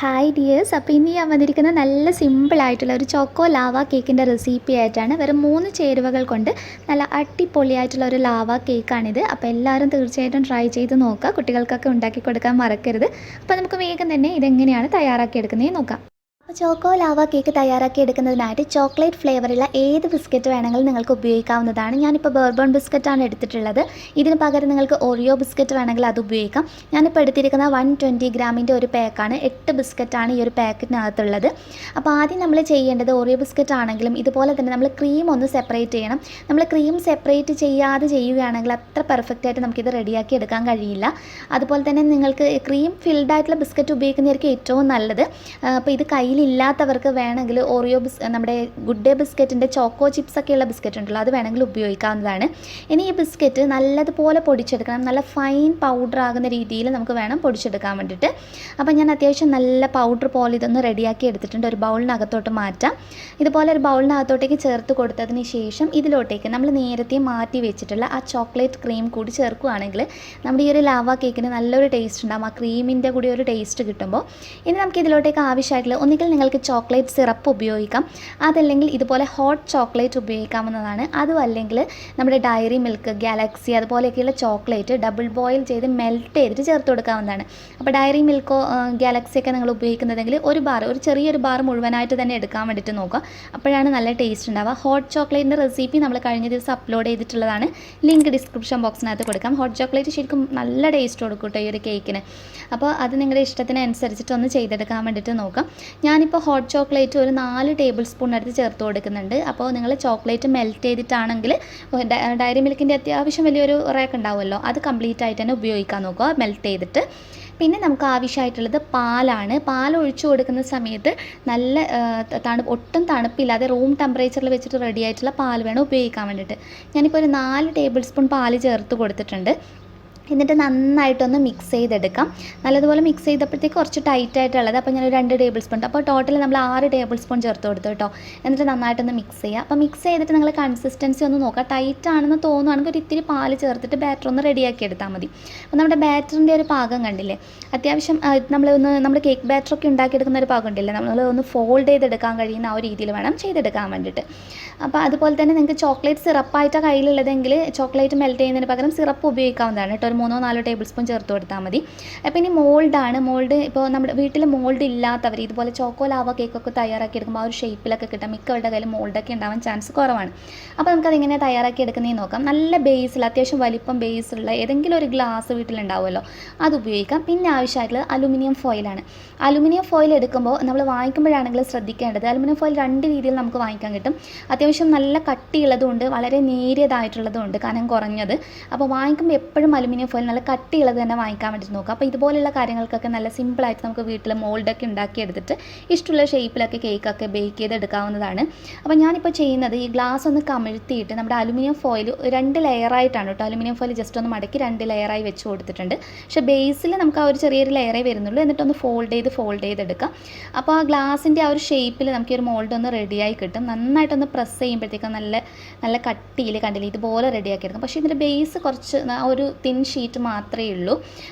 Hi dears. അപ്പോൾ ഇനി ഞാൻ വന്നിരിക്കുന്ന നല്ല സിമ്പിളായിട്ടുള്ള ഒരു ചോക്കോ ലാവ കേക്കിൻ്റെ റെസിപ്പി ആയിട്ടാണ്. വെറും 3 ചേരുവകൾ കൊണ്ട് നല്ല അടിപൊളിയായിട്ടുള്ള ഒരു ലാവ കേക്കാണിത്. അപ്പോൾ എല്ലാവരും തീർച്ചയായിട്ടും ട്രൈ ചെയ്ത് നോക്കുക. കുട്ടികൾക്കൊക്കെ ഉണ്ടാക്കി കൊടുക്കാൻ മറക്കരുത്. അപ്പോൾ നമുക്ക് വേഗം തന്നെ ഇതെങ്ങനെയാണ് തയ്യാറാക്കിയെടുക്കുന്നത് നോക്കാം. അപ്പോൾ ചോക്കോ ലാവ കേക്ക് തയ്യാറാക്കി എടുക്കുന്നതിനായിട്ട് ചോക്ലേറ്റ് ഫ്ലേവറുള്ള ഏത് ബിസ്ക്കറ്റ് വേണമെങ്കിലും നിങ്ങൾക്ക് ഉപയോഗിക്കാവുന്നതാണ്. ഞാനിപ്പോൾ ബോർബൺ ബിസ്ക്കറ്റാണ് എടുത്തിട്ടുള്ളത്. ഇതിന് പകരം നിങ്ങൾക്ക് ഓറിയോ ബിസ്ക്കറ്റ് വേണമെങ്കിൽ അത് ഉപയോഗിക്കാം. ഞാനിപ്പോൾ എടുത്തിരിക്കുന്ന 120 ഗ്രാമിൻ്റെ ഒരു പാക്കാണ്. 8 ബിസ്ക്കറ്റാണ് ഈ ഒരു പാക്കറ്റിനകത്തുള്ളത്. അപ്പോൾ ആദ്യം നമ്മൾ ചെയ്യേണ്ടത് ഓറിയോ ബിസ്ക്കറ്റ് ആണെങ്കിലും ഇതുപോലെ തന്നെ നമ്മൾ ക്രീം ഒന്ന് സെപ്പറേറ്റ് ചെയ്യണം. നമ്മൾ ക്രീം സെപ്പറേറ്റ് ചെയ്യാതെ ചെയ്യുകയാണെങ്കിൽ അത്ര പെർഫെക്റ്റ് ആയിട്ട് നമുക്കിത് റെഡിയാക്കി എടുക്കാൻ കഴിയില്ല. അതുപോലെ തന്നെ നിങ്ങൾക്ക് ക്രീം ഫിൽഡ് ആയിട്ടുള്ള ബിസ്ക്കറ്റ് ഉപയോഗിക്കുന്നതായിരിക്കും ഏറ്റവും നല്ലത്. അപ്പോൾ ഇത് ഇല്ലാത്തവർക്ക് വേണമെങ്കിൽ ഓറിയോ നമ്മുടെ ഗുഡ് ഡേ ബിസ്ക്കറ്റിൻ്റെ ചോക്കോ ചിപ്സ് ഒക്കെയുള്ള ബിസ്ക്കറ്റ് ഉണ്ടല്ലോ, അത് വേണമെങ്കിൽ ഉപയോഗിക്കാവുന്നതാണ്. ഇനി ഈ ബിസ്ക്കറ്റ് നല്ലതുപോലെ പൊടിച്ചെടുക്കണം. നല്ല ഫൈൻ പൗഡർ ആകുന്ന രീതിയിൽ നമുക്ക് വേണം പൊടിച്ചെടുക്കാൻ വേണ്ടിയിട്ട്. അപ്പോൾ ഞാൻ അത്യാവശ്യം നല്ല പൗഡർ പോലെ ഇതൊന്ന് റെഡിയാക്കി എടുത്തിട്ടുണ്ട്. ഒരു ബൗളിനകത്തോട്ട് മാറ്റാം. ഇതുപോലെ ഒരു ബൗളിനകത്തോട്ടേക്ക് ചേർത്ത് കൊടുത്തതിന് ശേഷം ഇതിലോട്ടേക്ക് നമ്മൾ നേരത്തെ മാറ്റി വെച്ചിട്ടുള്ള ആ ചോക്ലേറ്റ് ക്രീം കൂടി ചേർക്കുകയാണെങ്കിൽ നമ്മുടെ ഈ ഒരു ലാവ കേക്കിന് നല്ലൊരു ടേസ്റ്റ് ഉണ്ടാകും. ആ ക്രീമിൻ്റെ കൂടി ഒരു ടേസ്റ്റ് കിട്ടുമ്പോൾ ഇനി നമുക്ക് ഇതിലോട്ടേക്ക് ആവശ്യമായിട്ടുള്ള ഒന്നുകിൽ നിങ്ങൾക്ക് ചോക്ലേറ്റ് സിറപ്പ് ഉപയോഗിക്കാം, അതല്ലെങ്കിൽ ഇതുപോലെ ഹോട്ട് ചോക്ലേറ്റ് ഉപയോഗിക്കാവുന്നതാണ്. അതും അല്ലെങ്കിൽ നമ്മുടെ ഡയറി മിൽക്ക്, ഗാലക്സി അതുപോലെയൊക്കെയുള്ള ചോക്ലേറ്റ് ഡബിൾ ബോയിൽ ചെയ്ത് മെൽറ്റ് ചെയ്തിട്ട് ചേർത്ത് കൊടുക്കാവുന്നതാണ്. അപ്പോൾ ഡയറി മിൽക്കോ ഗാലക്സിയൊക്കെ നിങ്ങൾ ഉപയോഗിക്കുന്നതെങ്കിൽ ഒരു ചെറിയൊരു ബാർ മുഴുവനായിട്ട് തന്നെ എടുക്കാൻ വേണ്ടിയിട്ട് നോക്കുക. അപ്പോഴാണ് നല്ല ടേസ്റ്റ് ഉണ്ടാവുക. ഹോട്ട് ചോക്ലേറ്റിൻ്റെ റെസിപ്പി നമ്മൾ കഴിഞ്ഞ ദിവസം അപ്ലോഡ് ചെയ്തിട്ടുള്ളതാണ്. ലിങ്ക് ഡിസ്ക്രിപ്ഷൻ ബോക്സിനകത്ത് കൊടുക്കാം. ഹോട്ട് ചോക്ലേറ്റ് ശരിക്കും നല്ല ടേസ്റ്റ് കൊടുക്കും കേട്ടോ ഈ ഒരു കേക്കിന്. അപ്പോൾ അത് നിങ്ങളുടെ ഇഷ്ടത്തിനനുസരിച്ചിട്ട് ഒന്ന് ചെയ്തെടുക്കാൻ വേണ്ടിയിട്ട് നോക്കാം. ഞാനിപ്പോൾ ഹോട്ട് ചോക്ലേറ്റ് ഒരു 4 ടേബിൾ സ്പൂൺ എടുത്ത് ചേർത്ത് കൊടുക്കുന്നുണ്ട്. അപ്പോൾ നിങ്ങൾ ചോക്ലേറ്റ് മെൽറ്റ് ചെയ്തിട്ടാണെങ്കിൽ ഡയറി മിൽക്കിൻ്റെ അത്യാവശ്യം വലിയൊരു റാക്ക് ഉണ്ടാവുമല്ലോ, അത് കംപ്ലീറ്റ് ആയിട്ട് തന്നെ ഉപയോഗിക്കാൻ നോക്കുക മെൽറ്റ് ചെയ്തിട്ട്. പിന്നെ നമുക്ക് ആവശ്യമായിട്ടുള്ളത് പാലാണ്. പാൽ ഒഴിച്ചു കൊടുക്കുന്ന സമയത്ത് നല്ല ഒട്ടും തണുപ്പില്ലാതെ റൂം ടെമ്പറേച്ചറിൽ വെച്ചിട്ട് റെഡി ആയിട്ടുള്ള പാൽ വേണം ഉപയോഗിക്കാൻ വേണ്ടിയിട്ട്. ഞാനിപ്പോൾ ഒരു 4 ടേബിൾ സ്പൂൺ പാൽ ചേർത്ത് കൊടുത്തിട്ടുണ്ട്. എന്നിട്ട് നന്നായിട്ടൊന്ന് മിക്സ് ചെയ്തെടുക്കാം. നല്ലതുപോലെ മിക്സ് ചെയ്തപ്പോഴത്തേക്ക് കുറച്ച് ടൈറ്റായിട്ടുള്ളത്, അപ്പോൾ ഞാനൊരു 2 ടേബിൾ സ്പൂൺ, അപ്പോൾ ടോട്ടൽ നമ്മൾ 6 ടേബിൾ സ്പൂൺ ചേർത്ത് കൊടുത്തു കേട്ടോ. എന്നിട്ട് നന്നായിട്ടൊന്ന് മിക്സ് ചെയ്യുക. അപ്പോൾ മിക്സ് ചെയ്തിട്ട് നിങ്ങൾ കൺസിസ്റ്റൻസി ഒന്ന് നോക്കുക. ടൈറ്റ് ആണെന്ന് തോന്നുകയാണെങ്കിൽ ഒരു ഇത്തിരി പാല് ചേർത്തിട്ട് ബാറ്റർ ഒന്ന് റെഡിയാക്കി എടുത്താൽ മതി. അപ്പോൾ നമ്മുടെ ബാറ്ററിൻ്റെ ഒരു പാകം കണ്ടില്ലേ, അത്യാവശ്യം നമ്മൾ കേക്ക് ബാറ്ററൊക്കെ ഉണ്ടാക്കിയെടുക്കുന്ന ഒരു പാകം ഉണ്ടല്ലേ, നമ്മൾ ഒന്ന് ഫോൾഡ് ചെയ്തെടുക്കാൻ കഴിയുന്ന ആ ഒരു രീതിയിൽ വേണം ചെയ്തെടുക്കാൻ വേണ്ടിയിട്ട്. അപ്പോൾ അതുപോലെ തന്നെ നിങ്ങൾക്ക് ചോക്ലേറ്റ് സിറപ്പായിട്ടാണ് കയ്യിലുള്ളതെങ്കിൽ ചോക്ലേറ്റ് മെൽറ്റ് ചെയ്യുന്നതിന് പകരം സിറപ്പ് ഉപയോഗിക്കാവുന്നതാണ് കേട്ടോ. ഒരു 3-4 ടേബിൾ സ്പൂൺ ചേർത്ത് കൊടുത്താൽ മതി. അപ്പോൾ ഇനി മോൾഡ് ഇപ്പോൾ നമ്മുടെ വീട്ടിൽ മോൾഡ് ഇല്ലാത്തവർ ഇതുപോലെ ചോക്കോ ലാവ കേക്കൊക്കെ തയ്യാറാക്കി എടുക്കുമ്പോൾ ആ ഒരു ഷേപ്പിലൊക്കെ കിട്ടാം. മിക്കവരുടെ കയ്യിൽ മോൾഡൊക്കെ ഉണ്ടാവാൻ ചാൻസ് കുറവാണ്. അപ്പോൾ നമുക്കതെങ്ങനെ തയ്യാറാക്കി എടുക്കുന്നതെന്ന് നോക്കാം. നല്ല ബേസിൽ അത്യാവശ്യം വലിപ്പം ബേസിലുള്ള ഏതെങ്കിലും ഒരു ഗ്ലാസ് വീട്ടിലുണ്ടാവുമല്ലോ, അത് ഉപയോഗിക്കാം. പിന്നെ ആവശ്യമായിട്ടുള്ളത് അലുമിനിയം ഫോയിലാണ്. അലുമിനിയം ഫോയിൽ എടുക്കുമ്പോൾ നമ്മൾ വാങ്ങിക്കുമ്പോഴാണെങ്കിൽ ശ്രദ്ധിക്കേണ്ടത്, അലുമിനിയം ഫോയിൽ 2 രീതിയിൽ നമുക്ക് വാങ്ങിക്കാൻ കിട്ടും. അത്യാവശ്യം നല്ല കട്ടിയുള്ളതുകൊണ്ട് വളരെ നേരിയതായിട്ടുള്ളതുകൊണ്ട് കനം കുറഞ്ഞത്. അപ്പോൾ വാങ്ങിക്കുമ്പോൾ എപ്പോഴും അലുമിനിയം ഫോയിൽ നല്ല കട്ടിയുള്ളത് തന്നെ വാങ്ങിക്കാൻ വേണ്ടിയിട്ട് നോക്കുക. അപ്പോൾ ഇതുപോലെയുള്ള കാര്യങ്ങൾക്കൊക്കെ നല്ല സിമ്പിളായിട്ട് നമുക്ക് വീട്ടിൽ മോൾഡൊക്കെ ഉണ്ടാക്കിയെടുത്തിട്ട് ഇഷ്ടമുള്ള ഷേപ്പിലൊക്കെ കേക്കൊക്കെ ബേക്ക് ചെയ്തെടുക്കാവുന്നതാണ്. അപ്പോൾ ഞാനിപ്പോൾ ചെയ്യുന്നത് ഈ ഗ്ലാസ് ഒന്ന് കമിഴ്ത്തിയിട്ട് നമ്മുടെ അലുമിനിയം ഫോയിൽ 2 ലെയറായിട്ടാണ് കേട്ടോ. അലുമിനിയം ഫോയിൽ ജസ്റ്റ് ഒന്ന് മടക്കി 2 ലെയറായി വെച്ച് കൊടുത്തിട്ടുണ്ട്. പക്ഷേ ബേസിൽ നമുക്ക് ആ ഒരു ചെറിയൊരു ലെയറേ വരുന്നുള്ളൂ. എന്നിട്ടൊന്ന് ഫോൾഡ് ചെയ്തെടുക്കാം. അപ്പോൾ ആ ഗ്ലാസിൻ്റെ ആ ഒരു ഷേപ്പിൽ നമുക്ക് ഒരു മോൾഡ് ഒന്ന് റെഡിയായി കിട്ടും. നന്നായിട്ടൊന്ന് പ്രസ് ചെയ്യുമ്പോഴത്തേക്കും നല്ല കട്ടിയിൽ കണ്ടില്ലേ ഇതുപോലെ റെഡിയാക്കി എടുക്കാം. പക്ഷേ ഇതിൻ്റെ ബേസ് കുറച്ച് ഒരു തിൻ ഷീറ്റ് മാത്രമേ ഉള്ളൂ.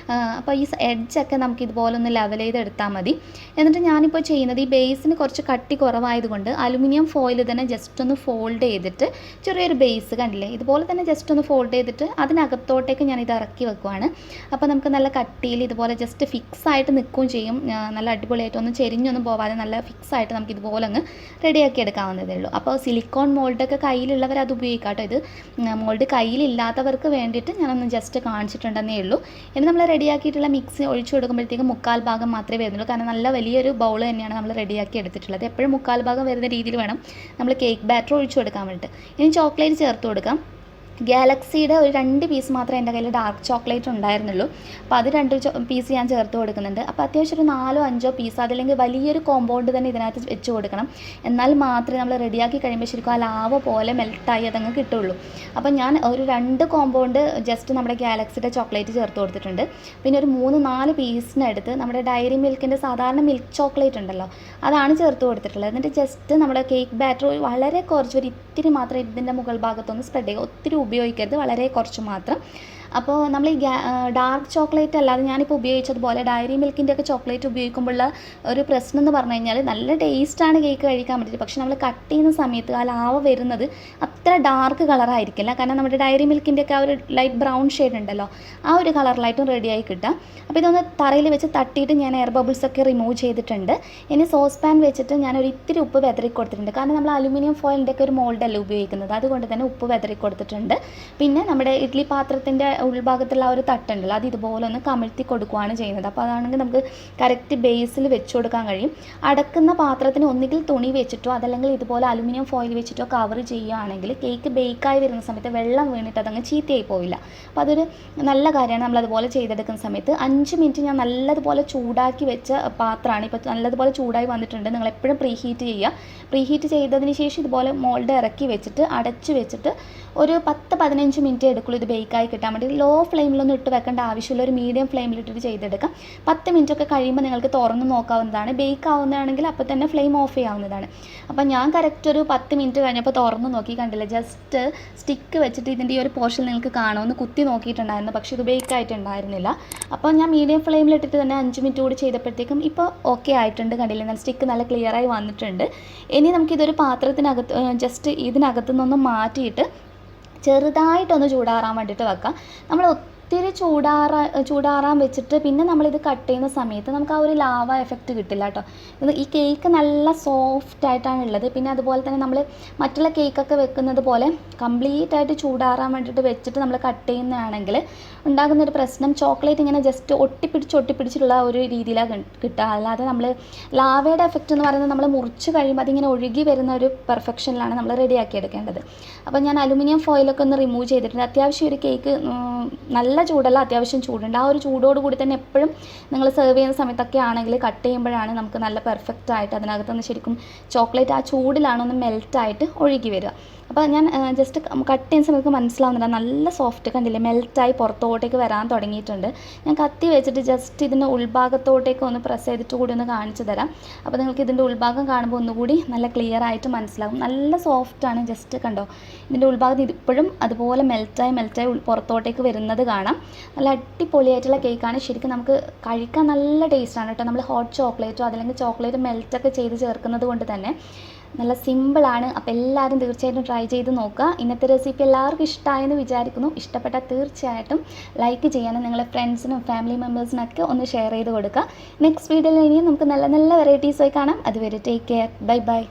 അപ്പോൾ ഈ എഡ്ജൊക്കെ നമുക്ക് ഇതുപോലെ ഒന്ന് ലെവൽ ചെയ്തെടുത്താൽ മതി. എന്നിട്ട് ഞാനിപ്പോൾ ചെയ്യുന്നത് ഈ ബേസിന് കുറച്ച് കട്ടി കുറവായതുകൊണ്ട് അലുമിനിയം ഫോയിൽ തന്നെ ജസ്റ്റ് ഒന്ന് ഫോൾഡ് ചെയ്തിട്ട് ചെറിയൊരു ബേസ് കണ്ടില്ലേ ഇതുപോലെ തന്നെ ജസ്റ്റ് ഒന്ന് ഫോൾഡ് ചെയ്തിട്ട് അതിനകത്തോട്ടേക്ക് ഞാനിത് ഇറക്കി വെക്കുവാണ്. അപ്പോൾ നമുക്ക് നല്ല കട്ടിയിൽ ഇതുപോലെ ജസ്റ്റ് ഫിക്സ് ആയിട്ട് നിൽക്കുകയും ചെയ്യും. നല്ല അടിപൊളിയായിട്ട് ഒന്നും ചെരിഞ്ഞൊന്നും പോവാതെ നല്ല ഫിക്സ് ആയിട്ട് നമുക്ക് ഇതുപോലെ അങ്ങ് റെഡിയാക്കി എടുക്കാവുന്നതേ ഉള്ളൂ. അപ്പോൾ സിലിക്കോൺ മോൾഡൊക്കെ കയ്യിലുള്ളവർ അത് ഉപയോഗിക്കാം കേട്ടോ. ഇത് മോൾഡ് കയ്യിലില്ലാത്തവർക്ക് വേണ്ടിയിട്ട് ഞാനൊന്ന് ജസ്റ്റ് കാണിച്ചിട്ടുണ്ടെന്നേ ഉള്ളൂ. ഇനി നമ്മൾ റെഡിയാക്കിയിട്ടുള്ള മിക്സ് ഒഴിച്ചു കൊടുക്കുമ്പോഴത്തേക്കും 1/4 ഭാഗം മാത്രമേ വരുന്നുള്ളൂ. കാരണം നല്ല വലിയൊരു ബൗൾ തന്നെയാണ് നമ്മൾ റെഡിയാക്കി എടുത്തിട്ടുള്ളത്. എപ്പോഴും 1/4 ഭാഗം വരുന്ന രീതിയിൽ വേണം നമ്മൾ കേക്ക് ബാറ്റർ ഒഴിച്ചു കൊടുക്കാൻ വേണ്ടിയിട്ട്. ഇനി ചോക്ലേറ്റ് ചേർത്ത് കൊടുക്കാം. ഗാലക്സിയുടെ ഒരു 2 പീസ് മാത്രമേ എൻ്റെ കയ്യിൽ ഡാർക്ക് ചോക്ലേറ്റ് ഉണ്ടായിരുന്നുള്ളൂ. അപ്പോൾ അത് 2 പീസ് ഞാൻ ചേർത്ത് കൊടുക്കുന്നുണ്ട്. അപ്പോൾ അത്യാവശ്യം ഒരു 4-5 പീസ് അതല്ലെങ്കിൽ വലിയൊരു കോമ്പൗണ്ട് തന്നെ ഇതിനകത്ത് വെച്ച് കൊടുക്കണം. എന്നാൽ മാത്രമേ നമ്മൾ റെഡിയാക്കി കഴിയുമ്പോൾ ശരിക്കും ആ ലാവ പോലെ മെൽട്ടായി അതങ്ങ് കിട്ടുള്ളൂ. അപ്പോൾ ഞാൻ ഒരു 2 കോമ്പൗണ്ട് ജസ്റ്റ് നമ്മുടെ ഗാലക്സിയുടെ ചോക്ലേറ്റ് ചേർത്ത് കൊടുത്തിട്ടുണ്ട്. പിന്നെ ഒരു 3-4 പീസിനടുത്ത് നമ്മുടെ ഡയറി മിൽക്കിൻ്റെ സാധാരണ മിൽക്ക് ചോക്ലേറ്റ് ഉണ്ടല്ലോ, അതാണ് ചേർത്ത് കൊടുത്തിട്ടുള്ളത്. എന്നിട്ട് ജസ്റ്റ് നമ്മുടെ കേക്ക് ബാറ്റർ വളരെ കുറച്ച് ഒരു ഇത്തിരി മാത്രം ഇതിൻ്റെ മുകൾ ഭാഗത്തൊന്ന് സ്പ്രെഡ് ചെയ്യുക. ഒത്തിരി ഉപയോഗിക്കരുത്, വളരെ കുറച്ച് മാത്രം. അപ്പോൾ നമ്മൾ ഈ ഡാർക്ക് ചോക്ലേറ്റ് അല്ലാതെ ഞാനിപ്പോൾ ഉപയോഗിച്ചതുപോലെ ഡയറി മിൽക്കിൻ്റെ ഒക്കെ ചോക്ലേറ്റ് ഉപയോഗിക്കുമ്പോഴുള്ള ഒരു പ്രശ്നം എന്ന് പറഞ്ഞു കഴിഞ്ഞാൽ നല്ല ടേസ്റ്റാണ് കേക്ക് കഴിക്കാൻ വേണ്ടിയിട്ട്. പക്ഷേ നമ്മൾ കട്ട് ചെയ്യുന്ന സമയത്ത് ആ ലാവ വരുന്നത് അത്ര ഡാർക്ക് കളറായിരിക്കില്ല. കാരണം നമ്മുടെ ഡയറി മിൽക്കിൻ്റെ ഒക്കെ ആ ഒരു ലൈറ്റ് ബ്രൗൺ ഷെയ്ഡ് ഉണ്ടല്ലോ, ആ ഒരു കളറിലായിട്ടും റെഡിയായി കിട്ടുക. അപ്പോൾ ഇതൊന്ന് തറയിൽ വെച്ച് തട്ടിയിട്ട് ഞാൻ എയർ ബബിൾസ് ഒക്കെ റിമൂവ് ചെയ്തിട്ടുണ്ട്. ഇനി സോസ് പാൻ വെച്ചിട്ട് ഞാനൊരു ഇത്തിരി ഉപ്പ് വെതറി കൊടുത്തിട്ടുണ്ട്. കാരണം നമ്മൾ അലുമിനിയം ഫോയിലിൻ്റെ ഒക്കെ ഒരു മോൾഡല്ല ഉപയോഗിക്കുന്നത്, അതുകൊണ്ട് തന്നെ ഉപ്പ് വെതറി കൊടുത്തിട്ടുണ്ട്. പിന്നെ നമ്മുടെ ഇഡ്ഡലി പാത്രത്തിൻ്റെ ഉൾഭാഗത്തുള്ള ആ ഒരു തട്ടുണ്ടല്ലോ, അത് ഇതുപോലെ ഒന്ന് കമിഴ്ത്തി കൊടുക്കുകയാണ് ചെയ്യുന്നത്. അപ്പോൾ അതാണെങ്കിൽ നമുക്ക് കറക്റ്റ് ബേസിൽ വെച്ച് കൊടുക്കാൻ കഴിയും. അടക്കുന്ന പാത്രത്തിന് ഒന്നുകിൽ തുണി വെച്ചിട്ടോ അതല്ലെങ്കിൽ ഇതുപോലെ അലുമിനിയം ഫോയിൽ വെച്ചിട്ടോ കവർ ചെയ്യുകയാണെങ്കിൽ കേക്ക് ബേക്കായി വരുന്ന സമയത്ത് വെള്ളം വീണിട്ട് അതങ്ങ് ചീത്തയായി പോവില്ല. അപ്പോൾ അതൊരു നല്ല കാര്യമാണ് നമ്മളതുപോലെ ചെയ്തെടുക്കുന്ന സമയത്ത്. 5 മിനിറ്റ് ഞാൻ നല്ലതുപോലെ ചൂടാക്കി വെച്ച പാത്രമാണ്. ഇപ്പോൾ നല്ലതുപോലെ ചൂടായി വന്നിട്ടുണ്ട്. നിങ്ങളെപ്പോഴും പ്രീഹീറ്റ് ചെയ്യുക. പ്രീഹീറ്റ് ചെയ്തതിന് ശേഷം ഇതുപോലെ മോൾഡ് ഇറക്കി വെച്ചിട്ട് അടച്ച് വെച്ചിട്ട് ഒരു 10-15 മിനിറ്റ് എടുക്കുള്ളൂ ഇത് ബേക്കായി കിട്ടാൻ വേണ്ടി. ലോ ഫ്ലെയിമിലൊന്നും ഇട്ട് വെക്കേണ്ട ആവശ്യമില്ല, ഒരു മീഡിയം ഫ്ലെയിമിലിട്ടിട്ട് ചെയ്തെടുക്കാം. 10 മിനിറ്റൊക്കെ കഴിയുമ്പോൾ നിങ്ങൾക്ക് തുറന്ന് നോക്കാവുന്നതാണ്. ബേക്ക് ആവുന്നതാണെങ്കിൽ അപ്പോൾ തന്നെ ഫ്ലെയിം ഓഫ് ചെയ്യാവുന്നതാണ്. അപ്പോൾ ഞാൻ കറക്റ്റ് ഒരു 10 മിനിറ്റ് കഴിഞ്ഞപ്പോൾ തുറന്ന് നോക്കി, കണ്ടില്ല, ജസ്റ്റ് സ്റ്റിക്ക് വെച്ചിട്ട് ഇതിൻ്റെ ഈ ഒരു പോർഷൻ നിങ്ങൾക്ക് കാണുമെന്ന് കുത്തി നോക്കിയിട്ടുണ്ടായിരുന്നു, പക്ഷേ ഇത് ബേക്ക് ആയിട്ടുണ്ടായിരുന്നില്ല. അപ്പോൾ ഞാൻ മീഡിയം ഫ്ലെയിമിലിട്ടിട്ട് തന്നെ 5 മിനിറ്റ് കൂടി ചെയ്തപ്പോഴത്തേക്കും ഇപ്പോൾ ഓക്കെ ആയിട്ടുണ്ട്. കണ്ടില്ലേ, നല്ല സ്റ്റിക്ക് നല്ല ക്ലിയറായി വന്നിട്ടുണ്ട്. ഇനി നമുക്കിതൊരു പാത്രത്തിനകത്ത് ജസ്റ്റ് ഇതിനകത്തു നിന്നൊന്ന് മാറ്റിയിട്ട് ചെറുതായിട്ടൊന്ന് ചൂടാറാൻ വേണ്ടിയിട്ട് വെക്കാം. നമ്മൾ ഒത്തിരി ചൂടാറാൻ വെച്ചിട്ട് പിന്നെ നമ്മളിത് കട്ട് ചെയ്യുന്ന സമയത്ത് നമുക്ക് ആ ഒരു ലാവ എഫക്റ്റ് കിട്ടില്ല കേട്ടോ. ഈ കേക്ക് നല്ല സോഫ്റ്റ് ആയിട്ടാണ് ഉള്ളത്. പിന്നെ അതുപോലെ തന്നെ നമ്മൾ മറ്റുള്ള കേക്കൊക്കെ വെക്കുന്നത് പോലെ കംപ്ലീറ്റ് ആയിട്ട് ചൂടാറാൻ വേണ്ടിയിട്ട് വെച്ചിട്ട് നമ്മൾ കട്ട് ചെയ്യുന്നതാണെങ്കിൽ ഉണ്ടാകുന്നൊരു പ്രശ്നം ചോക്ലേറ്റ് ഇങ്ങനെ ജസ്റ്റ് ഒട്ടിപ്പിടിച്ചിട്ടുള്ള ഒരു രീതിയിലാണ് കിട്ടുക. അല്ലാതെ നമ്മൾ ലാവയുടെ എഫക്റ്റ് എന്ന് പറയുന്നത് നമ്മൾ മുറിച്ച് കഴിയുമ്പോൾ അതിങ്ങനെ ഒഴുകി വരുന്ന ഒരു പെർഫെക്ഷനിലാണ് നമ്മൾ റെഡിയാക്കി എടുക്കേണ്ടത്. അപ്പോൾ ഞാൻ അലുമിനിയം ഫോയിലൊക്കെ ഒന്ന് റിമൂവ് ചെയ്തിട്ടുണ്ട്. അത്യാവശ്യം ഒരു കേക്ക് നല്ല ചൂടല്ല, അത്യാവശ്യം ചൂടുണ്ട്. ആ ഒരു ചൂടോട് കൂടി തന്നെ എപ്പോഴും നിങ്ങൾ സെർവ് ചെയ്യുന്ന സമയത്തൊക്കെ ആണെങ്കിൽ കട്ട് ചെയ്യുമ്പോഴാണ് നമുക്ക് നല്ല പെർഫെക്റ്റ് ആയിട്ട് അതിനകത്തുനിന്ന് ശരിക്കും ചോക്ലേറ്റ് ആ ചൂടിലാണൊന്ന് മെൽറ്റായിട്ട് ഒഴുകി വരിക. അപ്പോൾ ഞാൻ ജസ്റ്റ് കട്ട് ചെയ്യുന്ന സമയത്ത് മനസ്സിലാവുന്നില്ല, നല്ല സോഫ്റ്റ്, കണ്ടില്ലേ, മെൽറ്റായി പുറത്തോട്ടേക്ക് വരാൻ തുടങ്ങിയിട്ടുണ്ട്. ഞാൻ കത്തി വെച്ചിട്ട് ജസ്റ്റ് ഇതിൻ്റെ ഉൾഭാഗത്തോട്ടേക്ക് ഒന്ന് പ്രസ് ചെയ്തിട്ട് കൂടി ഒന്ന് കാണിച്ചു തരാം. അപ്പോൾ നിങ്ങൾക്ക് ഇതിൻ്റെ ഉൾഭാഗം കാണുമ്പോൾ ഒന്നുകൂടി നല്ല ക്ലിയർ ആയിട്ട് മനസ്സിലാകും. നല്ല സോഫ്റ്റാണ്. ജസ്റ്റ് കണ്ടോ, ഇതിൻ്റെ ഉൾഭാഗത്ത് ഇപ്പോഴും അതുപോലെ മെൽറ്റായി പുറത്തോട്ടേക്ക് വരുന്നത് കാണാം. നല്ല അടിപൊളിയായിട്ടുള്ള കേക്കാണ്. ശരിക്കും നമുക്ക് കഴിക്കാൻ നല്ല ടേസ്റ്റാണ് കേട്ടോ. നമ്മൾ ഹോട്ട് ചോക്ലേറ്റോ അതല്ലെങ്കിൽ ചോക്ലേറ്റ് മെൽറ്റൊക്കെ ചെയ്ത് ചേർക്കുന്നത് കൊണ്ട് തന്നെ നല്ല സിമ്പിളാണ്. അപ്പോൾ എല്ലാവരും തീർച്ചയായിട്ടും ട്രൈ ചെയ്ത് നോക്കുക. ഇന്നത്തെ റെസിപ്പി എല്ലാവർക്കും ഇഷ്ടമായെന്ന് വിചാരിക്കുന്നു. ഇഷ്ടപ്പെട്ടാൽ തീർച്ചയായിട്ടും ലൈക്ക് ചെയ്യാനും നിങ്ങളെ ഫ്രണ്ട്സിനും ഫാമിലി മെമ്പേഴ്സിനൊക്കെ ഒന്ന് ഷെയർ ചെയ്ത് കൊടുക്കുക. നെക്സ്റ്റ് വീഡിയോയിൽ ഇനിയും നമുക്ക് നല്ല നല്ല വെറൈറ്റീസായി കാണാം. അതുവരെ ടേക്ക് കെയർ, ബൈ ബൈ.